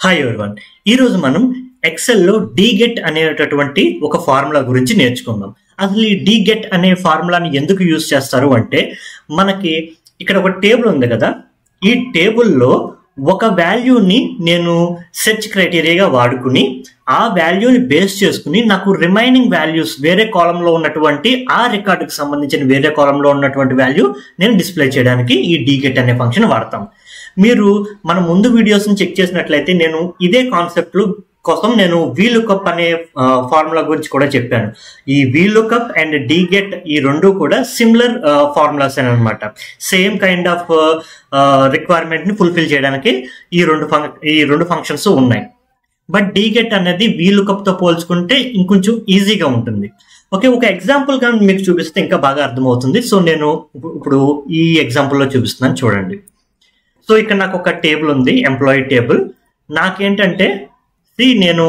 Hi everyone. ఈరోజు మనం ఎక్సెల్లో డీగెట్ అనేటటువంటి ఒక ఫార్ములా గురించి నేర్చుకుందాం. అసలు ఈ డీగెట్ అనే ఫార్ములాని ఎందుకు యూజ్ చేస్తారు అంటే, మనకి ఇక్కడ ఒక టేబుల్ ఉంది కదా, ఈ టేబుల్లో ఒక వాల్యూని నేను సెర్చ్ క్రైటీరియాగా వాడుకుని ఆ వాల్యూని బేస్ చేసుకుని నాకు రిమైనింగ్ వాల్యూస్ వేరే కాలంలో ఉన్నటువంటి ఆ రికార్డుకి సంబంధించిన వేరే కాలంలో ఉన్నటువంటి వాల్యూ నేను డిస్ప్లే చేయడానికి ఈ డీగెట్ అనే ఫంక్షన్ వాడతాం. మీరు మన ముందు వీడియోస్ని చెక్ చేసినట్లయితే నేను ఇదే కాన్సెప్ట్లు కోసం నేను వీలుకప్ అనే ఫార్ములా గురించి కూడా చెప్పాను. ఈ వీలుకప్ అండ్ డీగెట్ ఈ రెండు కూడా సిమిలర్ ఫార్ములాస్ అనమాట. సేమ్ కైండ్ ఆఫ్ రిక్వైర్మెంట్ ని ఫుల్ఫిల్ చేయడానికి ఈ రెండు ఫంక్షన్స్ ఉన్నాయి. బట్ డీగెట్ అనేది వీలుకప్ తో పోల్చుకుంటే ఇంకొంచెం ఈజీగా ఉంటుంది. ఓకే, ఒక ఎగ్జాంపుల్ గా మీకు చూపిస్తే ఇంకా బాగా అర్థమవుతుంది. సో నేను ఇప్పుడు ఈ ఎగ్జాంపుల్లో చూపిస్తున్నాను, చూడండి. సో ఇక్కడ నాకు ఒక టేబుల్ ఉంది, ఎంప్లాయీ టేబుల్. నాకేంటంటే నేను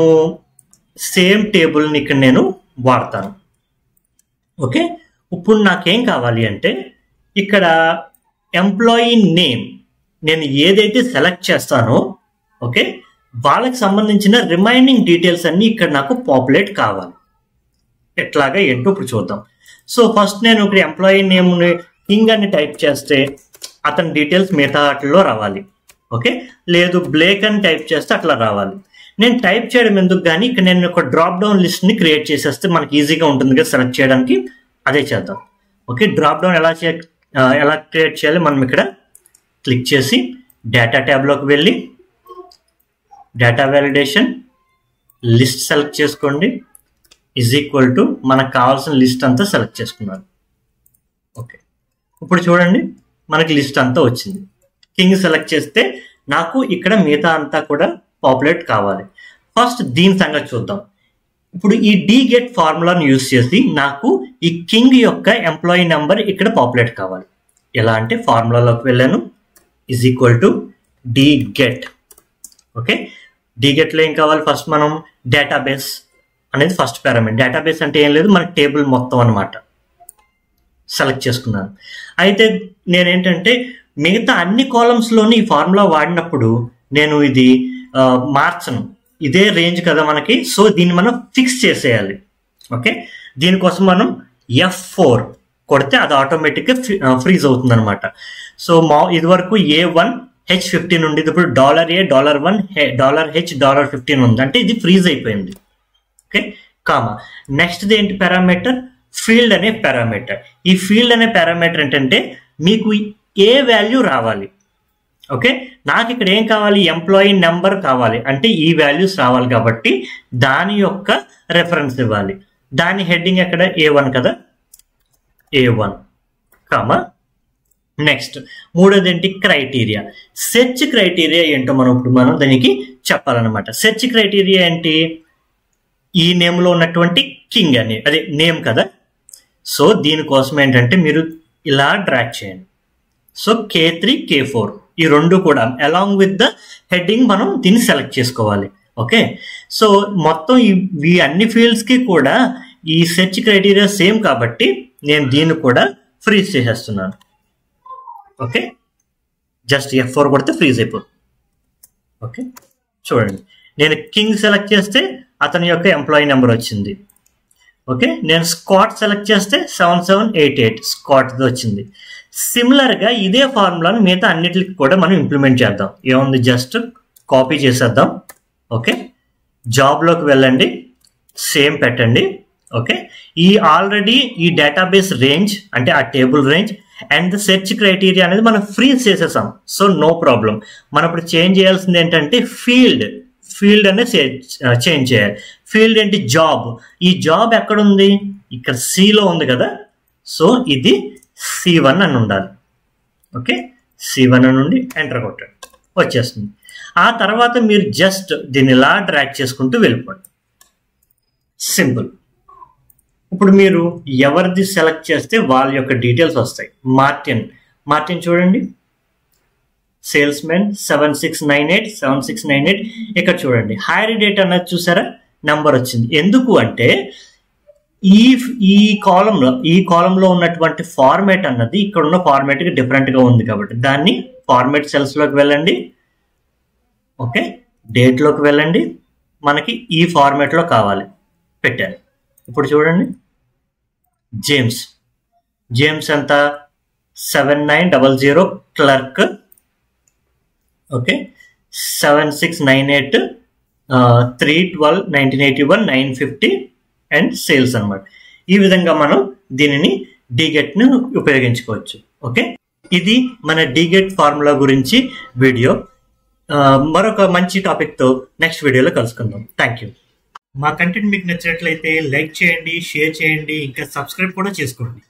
సేమ్ టేబుల్ని ఇక్కడ నేను వాడతాను. ఓకే, ఇప్పుడు నాకేం కావాలి అంటే ఇక్కడ ఎంప్లాయీ నేమ్ నేను ఏదైతే సెలెక్ట్ చేస్తానో, ఓకే, వాళ్ళకి సంబంధించిన రిమైనింగ్ డీటెయిల్స్ అన్ని ఇక్కడ నాకు పాపులేట్ కావాలి. ఎట్లాగా ఏంటో ఇప్పుడు చూద్దాం. సో ఫస్ట్ నేను ఇక్కడ ఎంప్లాయీ నేమ్ని కింగ్ అని టైప్ చేస్తే అతని డీటెయిల్స్ మిగతా వాటిల్లో రావాలి. ఓకే, లేదు బ్లేక్ అని టైప్ చేస్తే అట్లా రావాలి. నేను టైప్ చేయడం ఎందుకు కానీ ఇక్కడ నేను ఒక డ్రాప్ డౌన్ లిస్ట్ని క్రియేట్ చేసేస్తే మనకి ఈజీగా ఉంటుంది కదా సెలెక్ట్ చేయడానికి. అదే చేద్దాం. ఓకే, డ్రాప్ డౌన్ ఎలా క్రియేట్ చేయాలి, మనం ఇక్కడ క్లిక్ చేసి డేటా ట్యాబ్లోకి వెళ్ళి డేటా వ్యాలిడేషన్ లిస్ట్ సెలెక్ట్ చేసుకోండి. ఈజ్ ఈక్వల్ టు మనకు కావాల్సిన లిస్ట్ అంతా సెలెక్ట్ చేసుకున్నాను. ఓకే, ఇప్పుడు చూడండి మనకి లిస్ట్ అంతా వచ్చింది. కింగ్ సెలెక్ట్ చేస్తే నాకు ఇక్కడ మిగతా అంతా కూడా పాపులేట్ కావాలి. ఫస్ట్ దీని సంగతి చూద్దాం. ఇప్పుడు ఈ డీగెట్ ఫార్ములాను యూజ్ చేసి నాకు ఈ కింగ్ యొక్క ఎంప్లాయీ నెంబర్ ఇక్కడ పాపులేట్ కావాలి. ఎలా అంటే ఫార్ములాలోకి వెళ్ళాను, ఈజ్ ఈక్వల్ టు డీగెట్. ఓకే, డీగెట్లో ఏం కావాలి, ఫస్ట్ మనం డేటాబేస్ అనేది ఫస్ట్ పారామీటర్. డేటాబేస్ అంటే ఏం లేదు, మన టేబుల్ మొత్తం అనమాట. సెలెక్ట్ చేసుకున్నాను. అయితే నేనేంటంటే మిగతా అన్ని కాలమ్స్లోని ఈ ఫార్ములా వాడినప్పుడు నేను ఇది మార్చను, ఇదే రేంజ్ కదా మనకి. సో దీన్ని మనం ఫిక్స్ చేసేయాలి. ఓకే, దీనికోసం మనం F4 కొడితే అది ఆటోమేటిక్గా ఫ్రీజ్ అవుతుంది అనమాట. సో ఇది వరకు A1 H15 ఉండేది, ఇప్పుడు $A $1 $H $15 ఉంది, అంటే ఇది ఫ్రీజ్ అయిపోయింది. ఓకే, కామా నెక్స్ట్ ఏంటి పారామీటర్, ఫీల్డ్ అనే పారామీటర్. ఈ ఫీల్డ్ అనే పారామీటర్ ఏంటంటే మీకు ఏ వాల్యూ రావాలి. ఓకే, నాకు ఇక్కడ ఏం కావాలి, ఎంప్లాయీ నెంబర్ కావాలి, అంటే ఈ వాల్యూస్ రావాలి కాబట్టి దాని యొక్క రెఫరెన్స్ ఇవ్వాలి. దాని హెడ్డింగ్ ఎక్కడ, A1 కదా, A1 కామా. నెక్స్ట్ మూడోది ఏంటి, క్రైటీరియా. సెర్చ్ క్రైటీరియా ఏంటో మనం దానికి చెప్పాలన్నమాట. సెర్చ్ క్రైటీరియా ఏంటి, ఈ నేమ్లో ఉన్నటువంటి కింగ్ అని అదే నేమ్ కదా. సో దీనికోసం ఏంటంటే మీరు ఇలా డ్రాగ్ చేయండి. సో K3 K4 ఈ రెండు కూడా అలాంగ్ విత్ ద హెడ్డింగ్ మనం దీన్ని సెలెక్ట్ చేసుకోవాలి. ఓకే, సో మొత్తం ఈ అన్ని ఫీల్డ్స్కి కూడా ఈ సెర్చ్ క్రైటీరియా సేమ్ కాబట్టి నేను దీన్ని కూడా ఫ్రీజ్ చేసేస్తున్నాను. ఓకే, జస్ట్ F4 కొడితే ఫ్రీజ్ అయిపోతుంది. ఓకే, చూడండి నేను కింగ్ సెలెక్ట్ చేస్తే అతని యొక్క ఎంప్లాయీ నెంబర్ వచ్చింది. ఓకే, నేను స్కాట్ సెలెక్ట్ చేస్తే 7788 స్కాట్ వచ్చింది. సిమిలర్గా ఇదే ఫార్ములాను మిగతా అన్నిటికి కూడా మనం ఇంప్లిమెంట్ చేద్దాం. ఏముంది, జస్ట్ కాపీ చేసేద్దాం. ఓకే, జాబ్లోకి వెళ్ళండి, సేమ్ పెట్టండి. ఓకే, ఆల్రెడీ ఈ డేటాబేస్ రేంజ్ అంటే ఆ table range and the search criteria అనేది మనం ఫ్రీజ్ చేసేసాం. So no problem. మనం ఇప్పుడు చేంజ్ చేయాల్సింది ఏంటంటే ఫీల్డ్ అనేది చేంజ్ చేయాలి. ఫీల్డ్ ఏంటి, జాబ్. ఈ జాబ్ ఎక్కడుంది, ఇక్కడ సిలో ఉంది కదా. సో ఇది C1 అని ఉండాలి. ఓకే, C1 నుండి ఎంటర్ కొట్టండి, వచ్చేస్తుంది. ఆ తర్వాత మీరు జస్ట్ దీన్ని ఇలా డ్రాగ్ చేసుకుంటూ వెళ్ళిపోండి. సింపుల్. ఇప్పుడు మీరు ఎవరిది సెలెక్ట్ చేస్తే వాళ్ళ యొక్క డీటెయిల్స్ వస్తాయి. మార్టిన్ చూడండి, సేల్స్మెన్ 7698 ఇక్కడ చూడండి హైర్ డేట్ అన్నది చూసారా, నెంబర్ వచ్చింది. ఎందుకు అంటే ఈ కాలంలో ఉన్నటువంటి ఫార్మేట్ అన్నది ఇక్కడ ఉన్న ఫార్మేట్ కి డిఫరెంట్ గా ఉంది కాబట్టి దాన్ని ఫార్మేట్ సెల్స్ లోకి వెళ్ళండి. ఓకే, డేట్లోకి వెళ్ళండి, మనకి ఈ ఫార్మాట్లో కావాలి, పెట్టాను. ఇప్పుడు చూడండి, జేమ్స్ ఎంత 7900 క్లర్క్, ఓకే, 7698 312 1981 950 అండ్ సేల్స్ అనమాట. ఈ విధంగా మనం దీనిని డీగెట్ను ఉపయోగించుకోవచ్చు. ఓకే, ఇది మన డీగెట్ ఫార్ములా గురించి వీడియో. మరొక మంచి టాపిక్తో నెక్స్ట్ వీడియోలో కలుసుకుందాం. Thank you. మా కంటెంట్ మీకు నచ్చినట్లయితే లైక్ చేయండి, షేర్ చేయండి, ఇంకా సబ్స్క్రైబ్ కూడా చేసుకోండి.